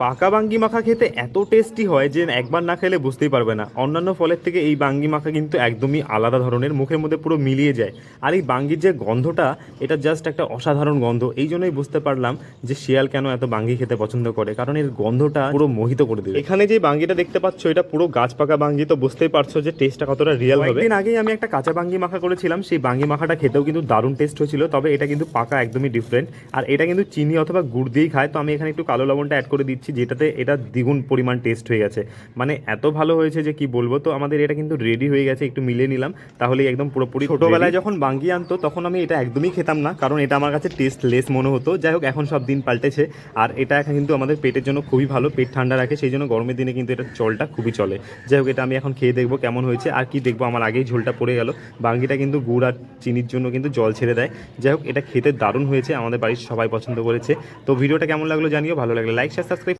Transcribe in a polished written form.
পাকা বাঙ্গি মাখা খেতে এত টেস্টি হয় যে একবার না খেলে বুঝতেই পারবে না। অন্যান্য ফলের থেকে এই বাঙ্গি মাখা কিন্তু একদমই আলাদা ধরনের, মুখের মধ্যে পুরো মিলিয়ে যায়। আর এই বাঙ্গির যে গন্ধটা, এটা জাস্ট একটা অসাধারণ গন্ধ। এই জন্যই বুঝতে পারলাম যে শিয়াল কেন এত বাঙ্গি খেতে পছন্দ করে, কারণ এর গন্ধটা পুরো মোহিত করে দেবে। এখানে যে বাঙ্গিটা দেখতে পাচ্ছ, এটা পুরো গাছ পাকা বাঙ্গি, তো বুঝতেই পারছো যে টেস্টটা কতটা রিয়েল হবে। কয়েকদিন আগেই আমি একটা কাঁচা বাঙ্গি মাখা করেছিলাম, সেই বাঙ্গি মাখাটা খেতেও কিন্তু দারুণ টেস্ট হয়েছিল, তবে এটা কিন্তু পাকা একদমই ডিফারেন্ট। আর এটা কিন্তু চিনি অথবা গুড় দিয়েই খায়, তো আমি এখানে একটু কালো লবণটা অ্যাড করে দিচ্ছি, যেটাতে এটা দ্বিগুণ পরিমাণ টেস্ট হয়ে গেছে। মানে এত ভালো হয়েছে যে কি বলবো। তো আমাদের এটা কিন্তু রেডি হয়ে গেছে, একটু মিলিয়ে নিলাম, তাহলেই একদম পুরোপুরি। ছোটোবেলায় যখন বাঙ্গি আনতো তখন আমি এটা একদমই খেতাম না, কারণ এটা আমার কাছে টেস্ট লেস মনে হতো। যাই হোক, এখন সব দিন পাল্টেছে। আর এটা এখন কিন্তু আমাদের পেটের জন্য খুবই ভালো, পেট ঠান্ডা রাখে, সেই জন্য গরমের দিনে কিন্তু এটা জলটা খুবই চলে। যাই হোক, এটা আমি এখন খেয়ে দেখবো কেমন হয়েছে। আর কি দেখবো, আমার আগেই ঝোলটা পড়ে গেল। বাঙ্গিটা কিন্তু গুড় আর চিনির জন্য কিন্তু জল ছেড়ে দেয়। যাই হোক, এটা খেতে দারুণ হয়েছে, আমাদের বাড়ির সবাই পছন্দ করেছে। তো ভিডিওটা কেমন লাগলো জানিও, ভালো লাগলে লাইক শেয়ার সাবস্ক্রাইব।